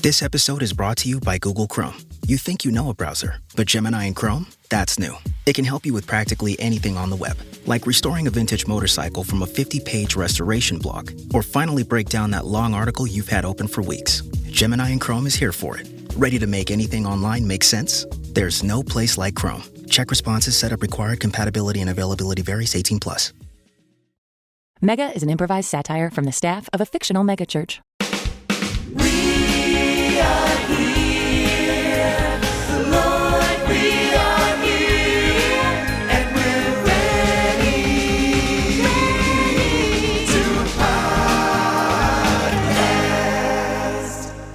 This episode is brought to you by Google Chrome. You think you know a browser, but Gemini and Chrome? That's new. It can help you with practically anything on the web, like restoring a vintage motorcycle from a 50-page restoration blog, or finally break down that long article you've had open for weeks. Gemini and Chrome is here for it. Ready to make anything online make sense? There's no place like Chrome. Check responses, setup required, compatibility and availability varies, 18+. Mega is an improvised satire from the staff of a fictional megachurch. We are here, Lord, we are here, and we're ready to podcast.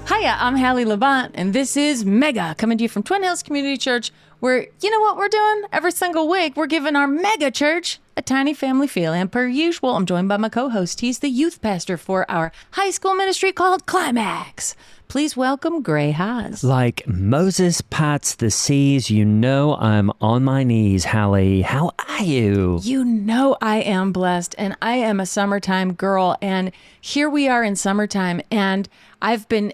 Hiya, I'm Halle Levant, and this is Mega, coming to you from Twin Hills Community Church, where, you know what we're doing? Every single week, we're giving our mega church a tiny family feel. And per usual, I'm joined by my co-host. He's the youth pastor for our high school ministry called Climax. Please welcome Gray Haas. Like Moses parts the seas, you know I'm on my knees, Halle. How are you? You know I am blessed, and I am a summertime girl, and here we are in summertime, and I've been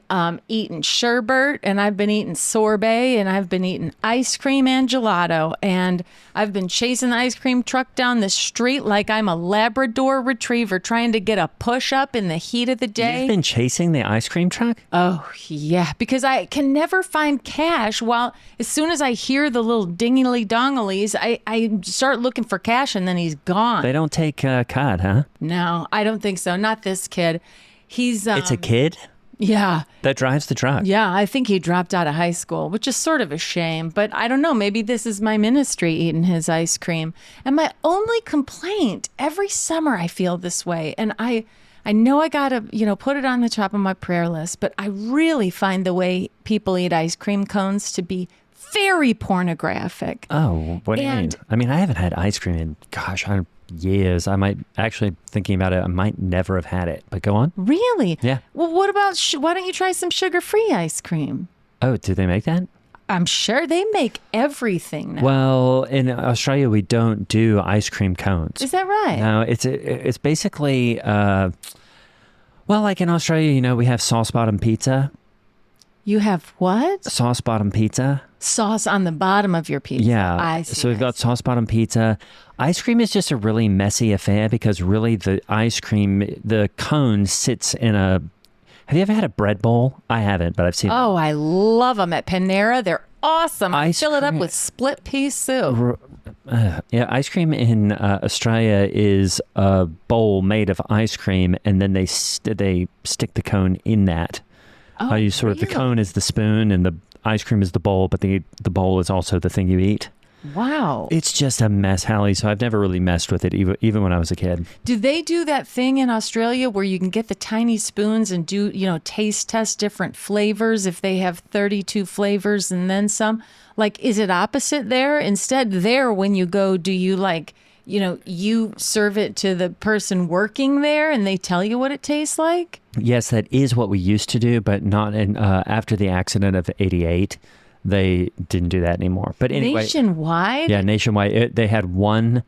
eating sherbet, and I've been eating sorbet, and I've been eating ice cream and gelato, and I've been chasing the ice cream truck down the street like I'm a Labrador retriever trying to get a push-up in the heat of the day. You've been chasing the ice cream truck? Oh, yeah, because I can never find cash. While as soon as I hear the little dingly-dongalies, I start looking for cash, and then he's gone. They don't take card, huh? No, I don't think so. Not this kid. He's... It's a kid? Yeah. That drives the truck. Yeah, I think he dropped out of high school, which is sort of a shame. But I don't know. Maybe this is my ministry, eating his ice cream. And my only complaint, every summer I feel this way. And I know I got to, put it on the top of my prayer list. But I really find the way people eat ice cream cones to be very pornographic. Oh, what do you mean? I mean, I haven't had ice cream in, years. I might actually, thinking about it, I might never have had it, but go on. Really? Yeah. Well, what about, why don't you try some sugar-free ice cream? Oh, do they make that? I'm sure they make everything now. Well, in Australia, we don't do ice cream cones. Is that right? No, it's basically, like in Australia, we have sauce bottom pizza. You have what? Sauce bottom pizza. Sauce on the bottom of your pizza. Yeah. I see. So we've got sauce bottom pizza. Ice cream is just a really messy affair because really the ice cream, the cone sits in a... Have you ever had a bread bowl? I haven't, but I've seen... Oh, I love them at Panera. They're awesome. I Ice fill it up cream- with split pea soup. Yeah, ice cream in Australia is a bowl made of ice cream, and then they stick the cone in that. Oh, You sort of, the cone is the spoon and the ice cream is the bowl, but the bowl is also the thing you eat. Wow. It's just a mess, Halle, so I've never really messed with it, even when I was a kid. Do they do that thing in Australia where you can get the tiny spoons and do, taste test different flavors if they have 32 flavors and then some? Like, is it opposite there? Instead, there, when you go, do you you serve it to the person working there and they tell you what it tastes like? Yes, that is what we used to do, but not after the accident of '88. They didn't do that anymore. But anyway, nationwide? Yeah, nationwide. They had one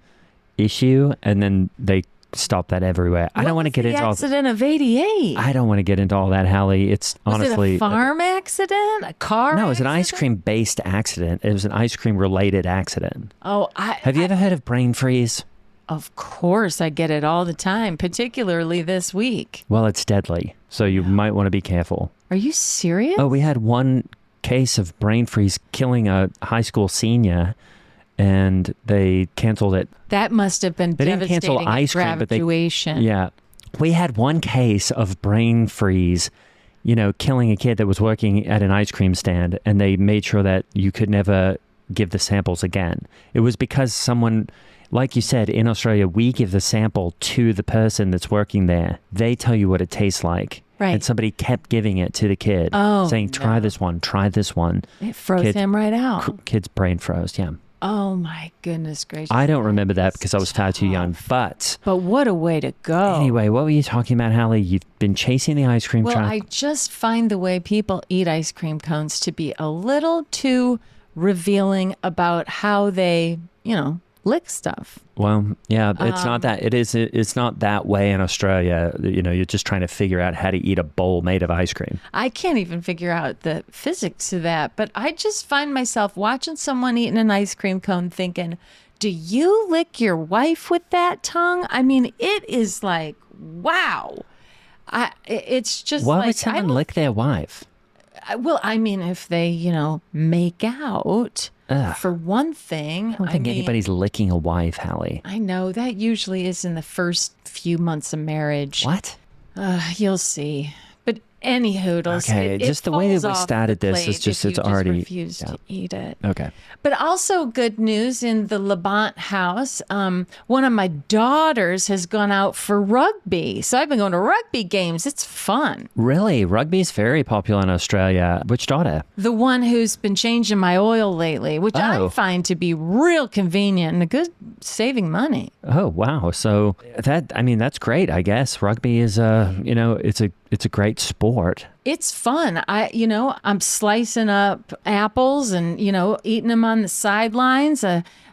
issue, and then they stopped that everywhere. I don't want to get into all the accident of '88. I don't want to get into all that, Halle. It's honestly it a farm accident, a car. No, it was an ice accident? cream based accident. It was an ice cream related accident. Oh, have you ever heard of brain freeze? Of course, I get it all the time, particularly this week. Well, it's deadly, so you might want to be careful. Are you serious? Oh, we had one case of brain freeze killing a high school senior, and they canceled it. That must have been They didn't cancel devastating ice cream, but graduation. Yeah, we had one case of brain freeze, killing a kid that was working at an ice cream stand, and they made sure that you could never give the samples again. It was because someone, like you said, in Australia, we give the sample to the person that's working there. They tell you what it tastes like. Right. And somebody kept giving it to the kid, saying, try this one, try this one. It froze him right out. Kid's brain froze, yeah. Oh, my goodness gracious. I don't remember that because I was far too young, but what a way to go. Anyway, what were you talking about, Halle? You've been chasing the ice cream truck. Well, I just find the way people eat ice cream cones to be a little too revealing about how they, lick stuff. Well, yeah, it's not that. It's not that way in Australia. You're just trying to figure out how to eat a bowl made of ice cream. I can't even figure out the physics of that, but I just find myself watching someone eating an ice cream cone thinking, do you lick your wife with that tongue? I mean, it is like, wow. It's just Why like, would someone lick their wife? well, I mean, if they, make out, Ugh. for one thing. I don't think anybody's licking a wife, Halle. I know that usually is in the first few months of marriage. What? You'll see. But any hoodles. Okay, it just the way that falls we off started the this is plate just if it's you already refuse to eat it. Okay. But also good news in the Labont house. One of my daughters has gone out for rugby. So I've been going to rugby games. It's fun. Really? Rugby's very popular in Australia. Which daughter? The one who's been changing my oil lately, which I find to be real convenient and a good saving money. Oh, wow. So that's great, I guess. Rugby is it's a great sport. It's fun. I'm slicing up apples and, eating them on the sidelines,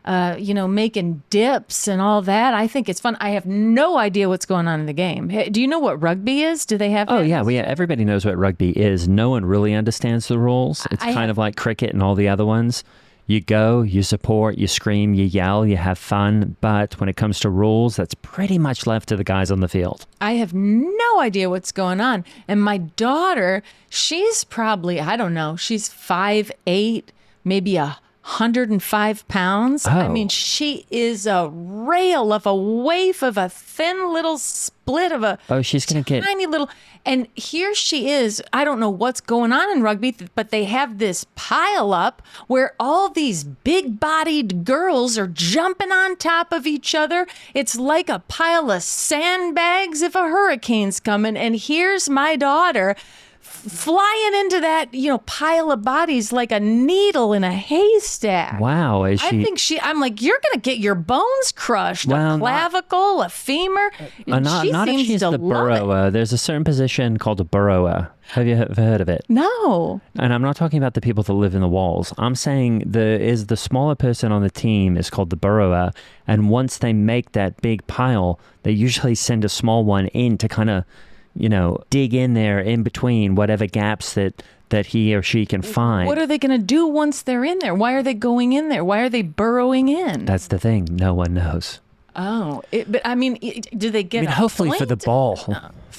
making dips and all that. I think it's fun. I have no idea what's going on in the game. Hey, do you know what rugby is? Do they have Oh, that? yeah. Everybody knows what rugby is. No one really understands the rules. It's kind of like cricket and all the other ones. You go, you support, you scream, you yell, you have fun. But when it comes to rules, that's pretty much left to the guys on the field. I have no idea what's going on. And my daughter, she's probably, I don't know, she's 5'8", maybe 105 pounds. I Oh. mean, she is a rail of a waif of a thin little split of a She's going to get... tiny little. And here she is. I don't know what's going on in rugby, but they have this pile up where all these big bodied girls are jumping on top of each other. It's like a pile of sandbags if a hurricane's coming. And here's my daughter flying into that, pile of bodies like a needle in a haystack. Wow. I think I'm like, you're going to get your bones crushed. Well, a clavicle, a femur. not She if seems she's to the love it. burrower. There's a certain position called a burrower. Have you ever heard of it? No. And I'm not talking about the people that live in the walls. I'm saying the smaller person on the team is called the burrower. And once they make that big pile, they usually send a small one in to kind of, dig in there in between whatever gaps that he or she can find. What are they going to do once they're in there? Why are they going in there? Why are they burrowing in? That's the thing. No one knows. Oh, do they get? Hopefully for the ball,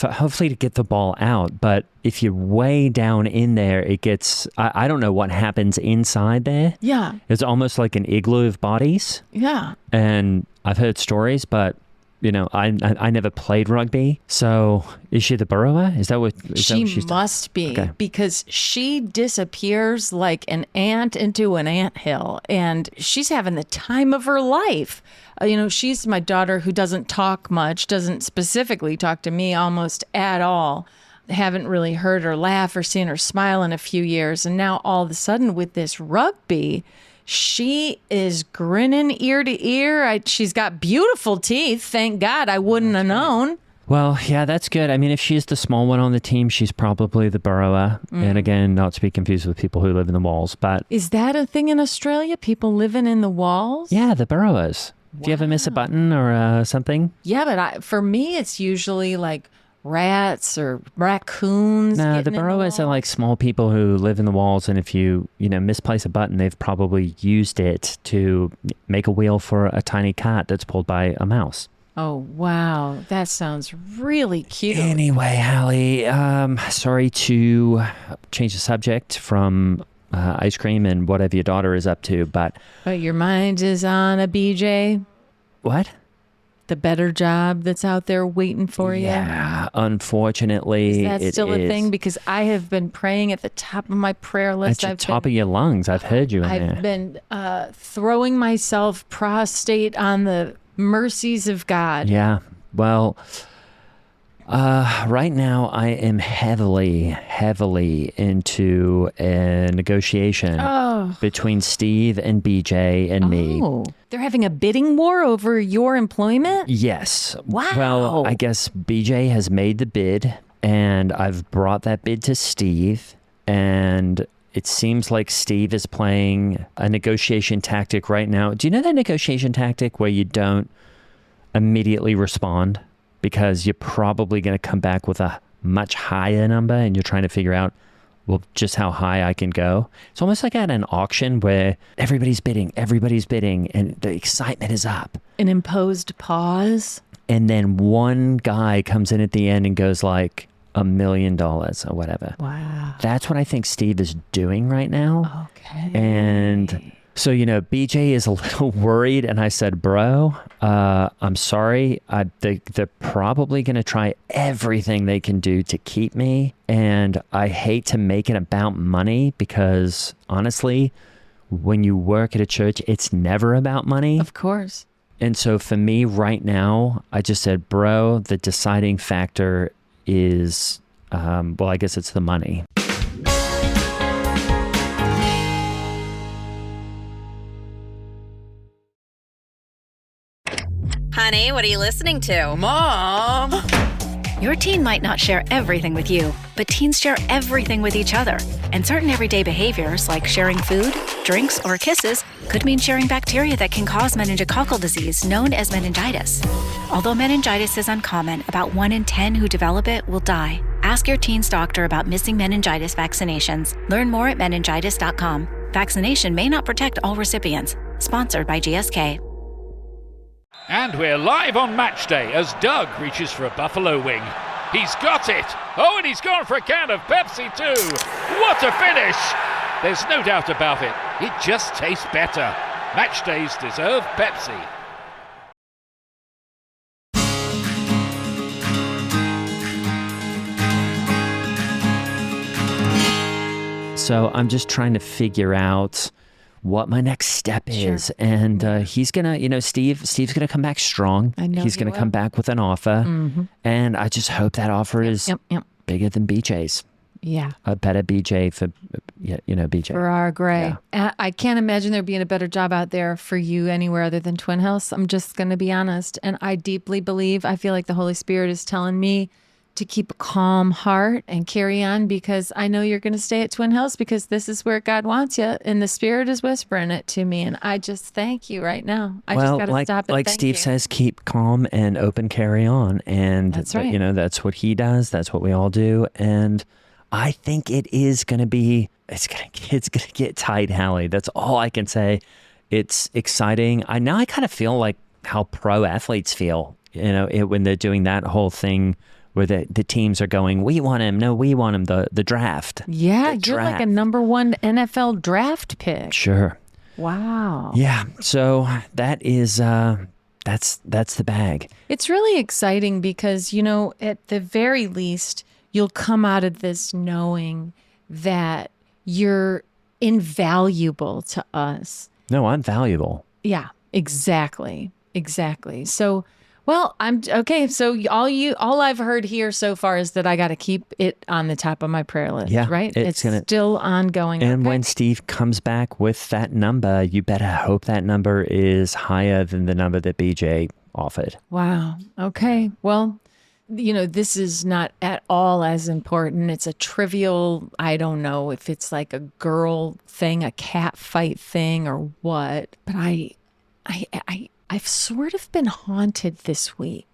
hopefully to get the ball out. But if you're way down in there, it gets. I don't know what happens inside there. Yeah. It's almost like an igloo of bodies. Yeah. And I've heard stories, but I never played rugby. So is she the burrower? Is that what She she's must be, Okay. because she disappears like an ant into an anthill, and she's having the time of her life. She's my daughter who doesn't talk much, doesn't specifically talk to me almost at all. Haven't really heard her laugh or seen her smile in a few years. And now all of a sudden with this rugby, she is grinning ear to ear. She's got beautiful teeth. Thank God. I wouldn't have known. Well, yeah, that's good. I mean, if she's the small one on the team, she's probably the burrower. And again, not to be confused with people who live in the walls, but... Is that a thing in Australia? People living in the walls? Yeah, the burrowers. Do you ever miss a button or something? Yeah, but for me, it's usually like rats or raccoons. No, getting the in burrowers are walls. like small people who live in the walls, and if you misplace a button, they've probably used it to make a wheel for a tiny cart that's pulled by a mouse. Oh, wow. That sounds really cute. Anyway, Halle, sorry to change the subject from ice cream and whatever your daughter is up to, but... But your mind is on a BJ, What? the better job that's out there waiting for you. Yeah, unfortunately, Is that still a thing? Because I have been praying at the top of my prayer list. At the top of your lungs. I've heard you in there. I've been throwing myself prostrate on the mercies of God. Yeah. Well, right now I am heavily into a negotiation between Steve and BJ and me. Oh, they're having a bidding war over your employment? Yes. Wow. Well, I guess BJ has made the bid, and I've brought that bid to Steve, and it seems like Steve is playing a negotiation tactic right now. Do you know that negotiation tactic where you don't immediately respond because you're probably going to come back with a much higher number and you're trying to figure out, well, just how high I can go? It's almost like at an auction where everybody's bidding, and the excitement is up. An imposed pause. And then one guy comes in at the end and goes like $1 million or whatever. Wow. That's what I think Steve is doing right now. Okay. And so, BJ is a little worried. And I said, bro, I'm sorry. They're probably going to try everything they can do to keep me. And I hate to make it about money because honestly, when you work at a church, it's never about money. Of course. And so for me right now, I just said, bro, the deciding factor is, I guess it's the money. Honey, what are you listening to? Mom! Your teen might not share everything with you, but teens share everything with each other. And certain everyday behaviors, like sharing food, drinks, or kisses, could mean sharing bacteria that can cause meningococcal disease, known as meningitis. Although meningitis is uncommon, about 1 in 10 who develop it will die. Ask your teen's doctor about missing meningitis vaccinations. Learn more at meningitis.com. Vaccination may not protect all recipients. Sponsored by GSK. And we're live on match day as Doug reaches for a buffalo wing. He's got it! Oh, and he's gone for a can of Pepsi too! What a finish! There's no doubt about it. It just tastes better. Match days deserve Pepsi. So I'm just trying to figure out what my next step is. Sure. And he's going to, Steve's going to come back strong. I know he's going to come back with an offer. Mm-hmm. And I just hope that offer is bigger than BJ's. Yeah. A better BJ for, BJ. For our Gray. Yeah. I can't imagine there being a better job out there for you anywhere other than Twin House. I'm just going to be honest. And I deeply believe, I feel like the Holy Spirit is telling me to keep a calm heart and carry on, because I know you're going to stay at Twin Hills because this is where God wants you, and the Spirit is whispering it to me, and I just thank you right now. I just got to stop and like thank Steve you. says, keep calm and open, carry on, and that's right. That's what he does. That's what we all do, and I think it is going to be. It's going to get tight, Halle. That's all I can say. It's exciting. I kind of feel like how pro athletes feel, when they're doing that whole thing where the teams are going, we want him. No, we want him. The draft. Yeah, you're like a number 1 NFL draft pick. Sure. Wow. Yeah. So that is that's the bag. It's really exciting because, at the very least, you'll come out of this knowing that you're invaluable to us. No, I'm valuable. Yeah, exactly. So, well, I'm okay. So all I've heard here so far is that I got to keep it on the top of my prayer list. Yeah, right. It's still ongoing. And okay. when Steve comes back with that number, you better hope that number is higher than the number that BJ offered. Wow. Okay. Well, this is not at all as important. It's a trivial, I don't know if it's like a girl thing, a cat fight thing or what, but I've sort of been haunted this week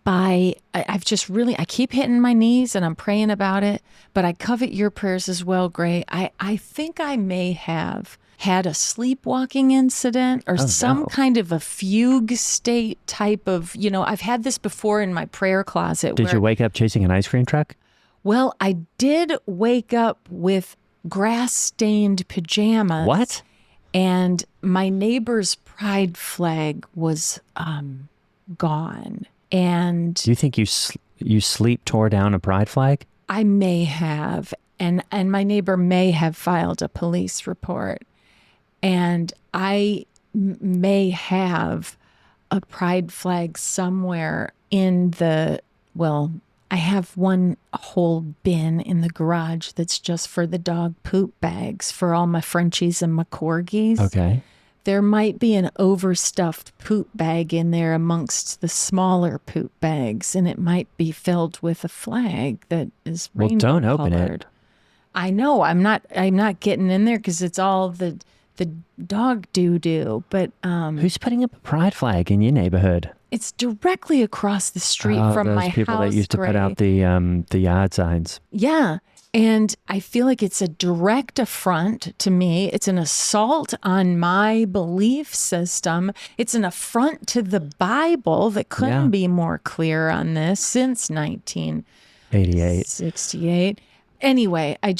by, I keep hitting my knees and I'm praying about it, but I covet your prayers as well, Gray. I think I may have had a sleepwalking incident or some kind of a fugue state type of, I've had this before in my prayer closet. Did you wake up chasing an ice cream truck? Well, I did wake up with grass-stained pajamas. What? And my neighbor's pride flag was gone. And do you think you sleep tore down a pride flag? I may have, and my neighbor may have filed a police report, and I may have a pride flag somewhere in the I have one whole bin in the garage that's just for the dog poop bags for all my Frenchies and my Corgis. Okay. There might be an overstuffed poop bag in there amongst the smaller poop bags, and it might be filled with a flag that is rainbow don't open colored. I know. I'm not getting in there because it's all the dog doo-doo. But Who's putting up a pride flag in your neighborhood? it's directly across the street from those my people house. that used to put out the yard signs. Yeah. And I feel like it's a direct affront to me. It's an assault on my belief system. It's an affront to the Bible that couldn't be more clear on this since 1968. Anyway, I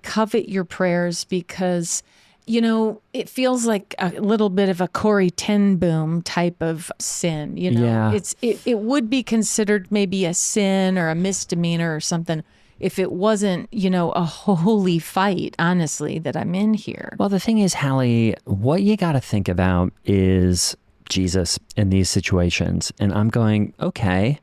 covet your prayers because, it feels like a little bit of a Corrie ten Boom type of sin. It would be considered maybe a sin or a misdemeanor or something if it wasn't, a holy fight, honestly, that I'm in here. Well, the thing is, Halle, what you got to think about is Jesus in these situations. And I'm going, okay,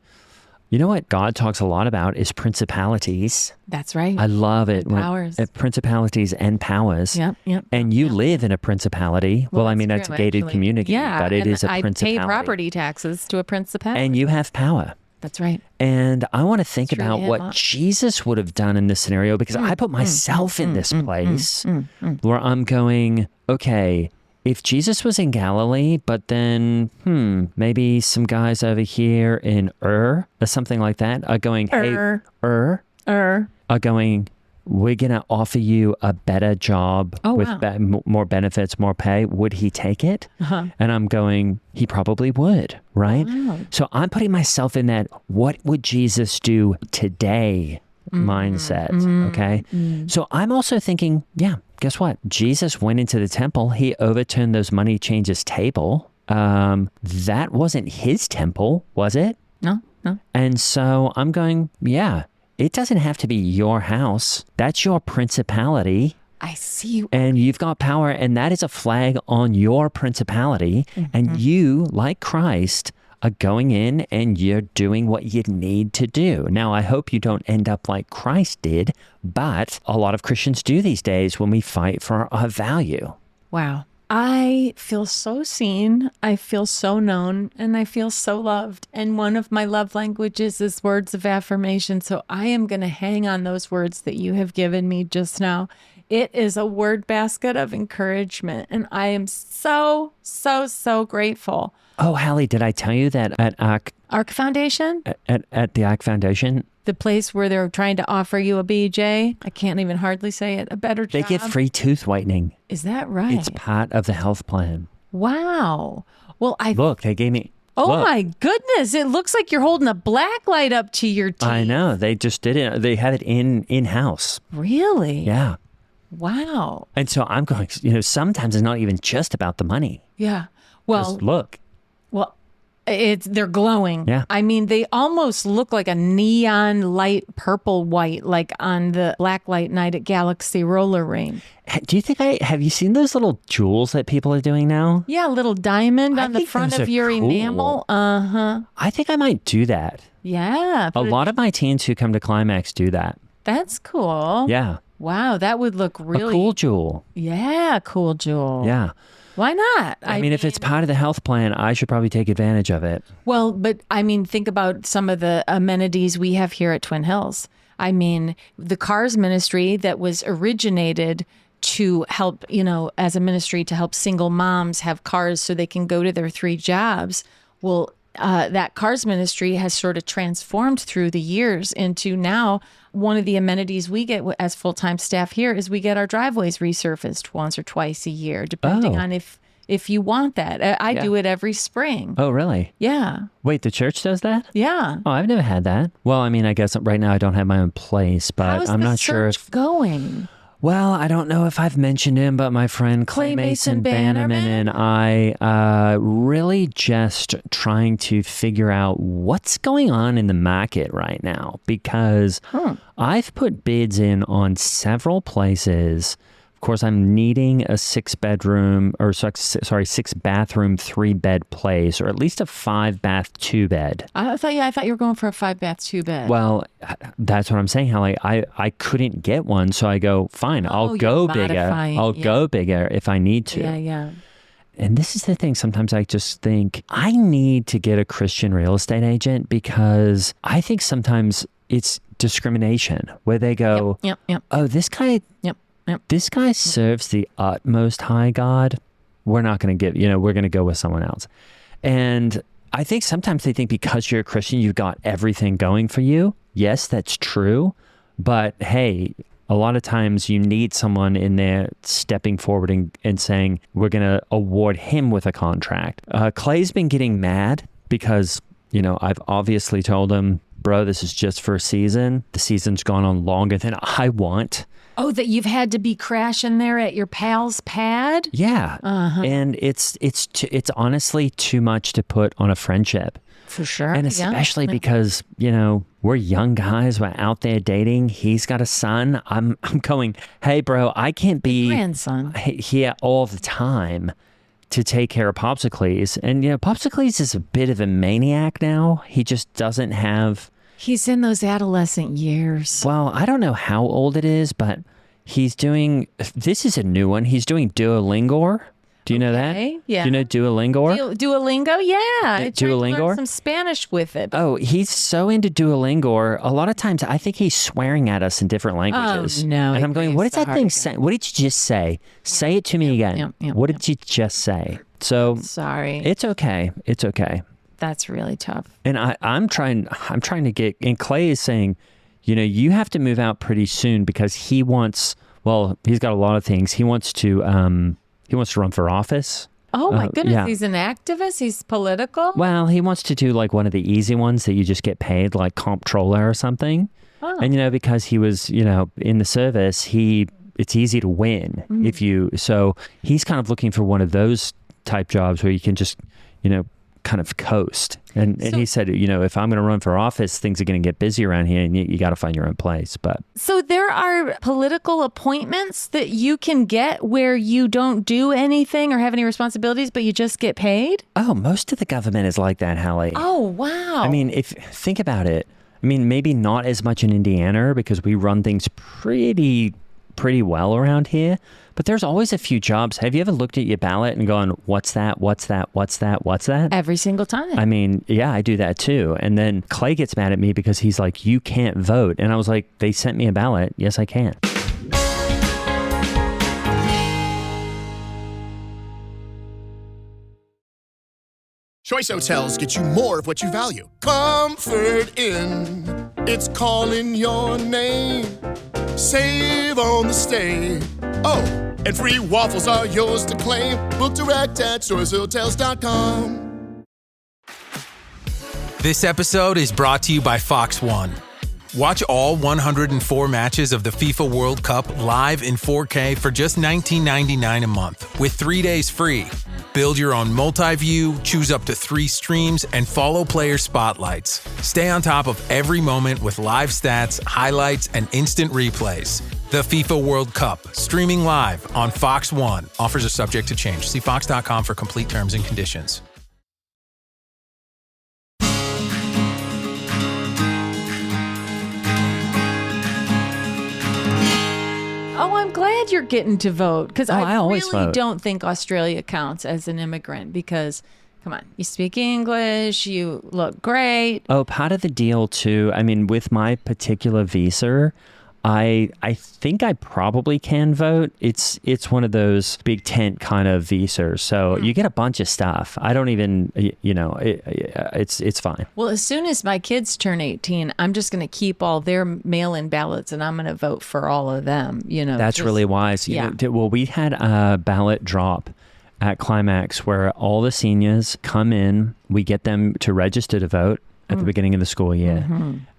you know what God talks a lot about is principalities. That's right. I love it. Powers. Principalities and powers. Yep. And you live in a principality. Well, I mean, it's a gated community, but it is a principality. I pay property taxes to a principality. And you have power. That's right. And I want to think about what Jesus would have done in this scenario, because I put myself in this place where I'm going, okay, if Jesus was in Galilee, but then, maybe some guys over here in or something like that are going, hey, are going, we're going to offer you a better job with more benefits, more pay. Would he take it? And I'm going, he probably would, right? Wow. So I'm putting myself in that, what would Jesus do today mindset, okay? So I'm also thinking, guess what? Jesus went into the temple. He overturned those money changers' table. That wasn't his temple, was it? No. And so I'm going, it doesn't have to be your house. That's your principality. I see you. And you've got power, and that is a flag on your principality. And you, like Christ, are going in and you're doing what you need to do. Now, I hope you don't end up like Christ did, but a lot of Christians do these days when we fight for our value. Wow. I feel so seen, I feel so known, and I feel so loved. And one of my love languages is words of affirmation. So I am going to hang on those words that you have given me just now. It is a word basket of encouragement. And I am so, so, so grateful. Oh, Halle, did I tell you that at Arc Foundation? At the Arc Foundation? The place where they're trying to offer you a BJ. I can't even hardly say it. A better job. They get free tooth whitening. Is that right? It's part of the health plan. Wow. Well, Look, they gave me... Oh, my goodness. It looks like you're holding a black light up to your teeth. I know. They just did it. They had it in-house. Really? Yeah. Wow. And so I'm going, sometimes it's not even just about the money. Yeah. Well, just look. Well, they're glowing. Yeah. I mean, they almost look like a neon light purple white, like on the black light night at Galaxy Roller Ring. Do you think have you seen those little jewels that people are doing now? Yeah, a little diamond on the front of your enamel. I think I might do that. Yeah. A lot of my teens who come to Climax do that. That's cool. Yeah. Wow, that would look really... A cool jewel. Yeah, cool jewel. Yeah. Why not? I mean, if it's part of the health plan, I should probably take advantage of it. Well, but I mean, think about some of the amenities we have here at Twin Hills. I mean, the CARS ministry that was originated to help, as a ministry to help single moms have cars so they can go to their 3 jobs. Well, that CARS ministry has sort of transformed through the years into now one of the amenities we get as full-time staff here is we get our driveways resurfaced once or twice a year, depending on if you want that. I do it every spring. Oh, really? Yeah. Wait, the church does that? Yeah. Oh, I've never had that. Well, I mean, I guess right now I don't have my own place, but I'm not sure if going. Well, I don't know if I've mentioned him, but my friend Clay Mason Bannerman and I really just trying to figure out what's going on in the market right now, because I've put bids in on several places. Of course, I'm needing a 6-bathroom, 3-bed place, or at least a 5-bath 2-bed. I thought you were going for a 5-bath 2-bed. Well, that's what I'm saying, Halle. I couldn't get one, so I go, fine, I'll go bigger. I'll go bigger if I need to. Yeah. And this is the thing. Sometimes I just think I need to get a Christian real estate agent, because I think sometimes it's discrimination where they go, Yep. oh, this guy, Yep. this guy serves the utmost high God. We're not going to give, we're going to go with someone else. And I think sometimes they think because you're a Christian, you've got everything going for you. Yes, that's true. But hey, a lot of times you need someone in there stepping forward and saying, we're going to award him with a contract. Clay's been getting mad because, I've obviously told him, bro, this is just for a season. The season's gone on longer than I want. Oh, that you've had to be crashing there at your pal's pad? Yeah. And it's honestly too much to put on a friendship. For sure. And especially because, we're young guys, we're out there dating. He's got a son. I'm going, hey, bro, I can't be grandson here all the time to take care of Popsicles. And, Popsicles is a bit of a maniac now. He just doesn't have... He's in those adolescent years. Well, I don't know how old it is, but he's doing... This is a new one. He's doing Duolingo. Do you know that? Yeah. Do you know Duolingo? Duolingo? Yeah. I tried to Duolingo? learn some Spanish with it. Oh, he's so into Duolingo. A lot of times I think he's swearing at us in different languages. Oh, no. And I'm going, what did that thing say? What did you just say? Say it to me again. What did you just say? So sorry. It's okay. It's okay. That's really tough. And I'm trying to get, and Clay is saying, you have to move out pretty soon because he wants, he's got a lot of things. He wants to run for office. Oh my goodness. Yeah. He's an activist. He's political. Well, he wants to do like one of the easy ones that you just get paid, like comptroller or something. Oh. And, because he was, in the service, it's easy to win so he's kind of looking for one of those type jobs where you can just, kind of coast. And he said, if I'm going to run for office, things are going to get busy around here and you got to find your own place. But so there are political appointments that you can get where you don't do anything or have any responsibilities, but you just get paid? Oh, most of the government is like that, Halle. Oh, wow. I mean, think about it. I mean, maybe not as much in Indiana because we run things pretty well around here. But there's always a few jobs. Have you ever looked at your ballot and gone, what's that? What's that? What's that? What's that? Every single time. I mean, yeah, I do that too. And then Clay gets mad at me because he's like, you can't vote. And I was like, they sent me a ballot. Yes, I can. Choice Hotels get you more of what you value. Comfort Inn, it's calling your name. Save on the stay. Oh, and free waffles are yours to claim. Book direct at choicehotels.com. This episode is brought to you by Fox One. Watch all 104 matches of the FIFA World Cup live in 4K for just $19.99 a month with 3 days free. Build your own multi-view, choose up to 3 streams, and follow player spotlights. Stay on top of every moment with live stats, highlights, and instant replays. The FIFA World Cup, streaming live on Fox One. Offers are subject to change. See fox.com for complete terms and conditions. Oh, I'm glad you're getting to vote because I always really vote. don't think Australia counts as an immigrant because, come on, you speak English, you look great. Oh, part of the deal too, I mean, with my particular visa, I think I probably can vote. It's one of those big tent kind of visas. So you get a bunch of stuff. I don't even, it's fine. Well, as soon as my kids turn 18, I'm just going to keep all their mail-in ballots and I'm going to vote for all of them. That's really wise. Yeah. Well, we had a ballot drop at Climax where all the seniors come in, we get them to register to vote at the beginning of the school year.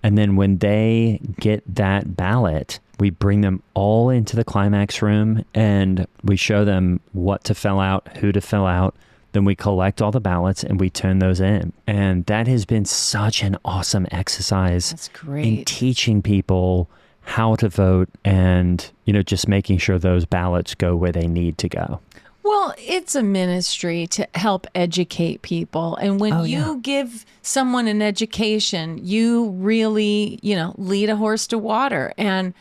And then when they get that ballot, we bring them all into the Climax room and we show them what to fill out, who to fill out. Then we collect all the ballots and we turn those in. And that has been such an awesome exercise. That's great. In teaching people how to vote and, just making sure those ballots go where they need to go. Well, it's a ministry to help educate people. And when you give someone an education, you really, lead a horse to water. And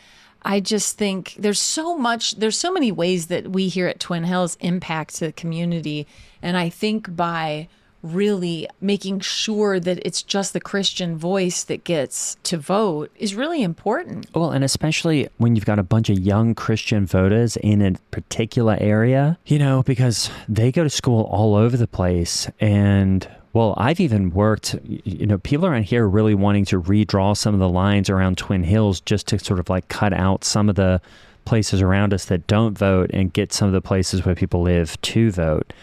I just think there's so many ways that we here at Twin Hills impact the community. And I think by really making sure that it's just the Christian voice that gets to vote is really important. Well, and especially when you've got a bunch of young Christian voters in a particular area, because they go to school all over the place. And well, I've even worked, people around here are really wanting to redraw some of the lines around Twin Hills just to sort of like cut out some of the places around us that don't vote and get some of the places where people live to vote.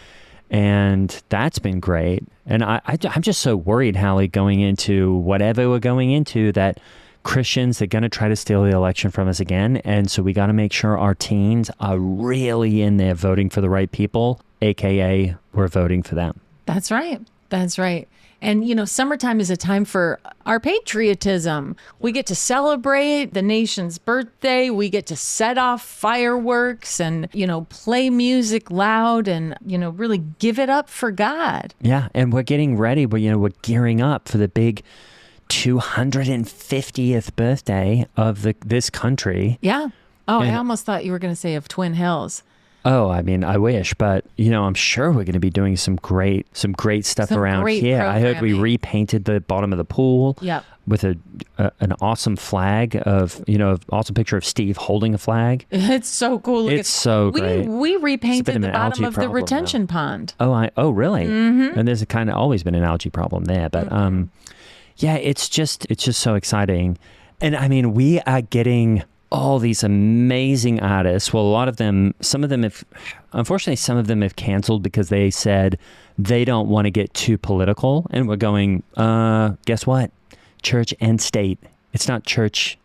And that's been great. And I'm just so worried, Halle, going into whatever we're going into, that Christians are going to try to steal the election from us again. And so we got to make sure our teens are really in there voting for the right people, AKA we're voting for them. That's right. That's right. And, summertime is a time for our patriotism. We get to celebrate the nation's birthday. We get to set off fireworks and, play music loud and, really give it up for God. Yeah. And we're getting ready. We're gearing up for the big 250th birthday of this country. Yeah. Oh, I almost thought you were going to say of Twin Hills. Oh, I mean, I wish, but I'm sure we're going to be doing some great stuff around here. I heard we repainted the bottom of the pool with an awesome flag of, awesome picture of Steve holding a flag. It's so cool. It's so great. We repainted the bottom of the retention pond. Oh, really? Mm-hmm. And there's kind of always been an algae problem there, but yeah, it's just so exciting. And I mean, we are getting all these amazing artists. Well, a lot of them, unfortunately, some of them have canceled because they said they don't want to get too political. And we're going, guess what? Church and state. It's not church,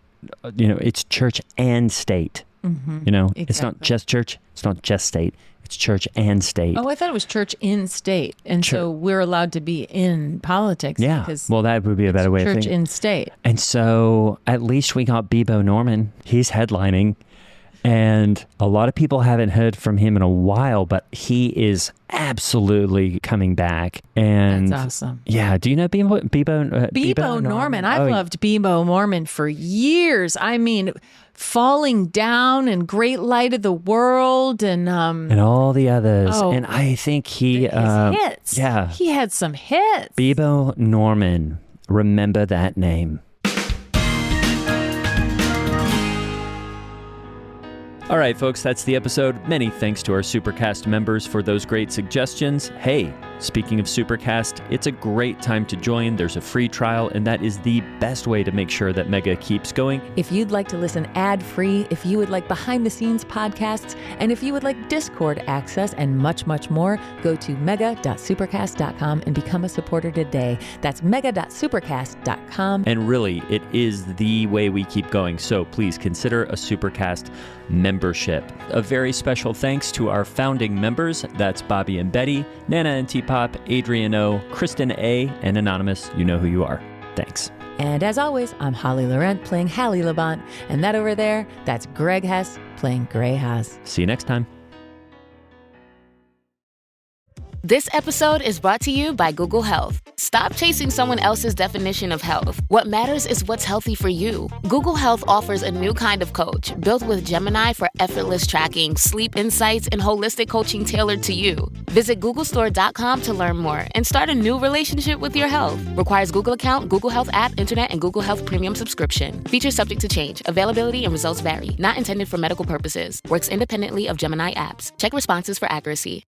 it's church and state. Mm-hmm. Exactly. It's not just church. It's not just state. It's church and state. Oh, I thought it was church in state. And so we're allowed to be in politics. Yeah. Well, that would be a better way of thinking. Church in state. And so at least we got Bebo Norman. He's headlining. And a lot of people haven't heard from him in a while, but he is absolutely coming back. And that's awesome. Yeah. Do you know Bebo Norman? I've loved Bebo Norman for years. I mean, Falling Down and Great Light of the World and all the others. And I think he hits. Yeah. He had some hits. Bebo Norman. Remember that name. All right, folks, that's the episode. Many thanks to our Supercast members for those great suggestions. Hey, speaking of Supercast, it's a great time to join. There's a free trial, and that is the best way to make sure that Mega keeps going. If you'd like to listen ad-free, if you would like behind-the-scenes podcasts, and if you would like Discord access and much, much more, go to mega.supercast.com and become a supporter today. That's mega.supercast.com. And really, it is the way we keep going, so please consider a Supercast membership. A very special thanks to our founding members. That's Bobby and Betty, Nana and T-Pop, Adrian O, Kristen A, and Anonymous. You know who you are. Thanks. And as always, I'm Holly Laurent playing Halle Labont. And that over there, that's Greg Hess playing Gray Haas. See you next time. This episode is brought to you by Google Health. Stop chasing someone else's definition of health. What matters is what's healthy for you. Google Health offers a new kind of coach built with Gemini for effortless tracking, sleep insights, and holistic coaching tailored to you. Visit googlestore.com to learn more and start a new relationship with your health. Requires Google account, Google Health app, internet, and Google Health Premium subscription. Features subject to change. Availability and results vary. Not intended for medical purposes. Works independently of Gemini apps. Check responses for accuracy.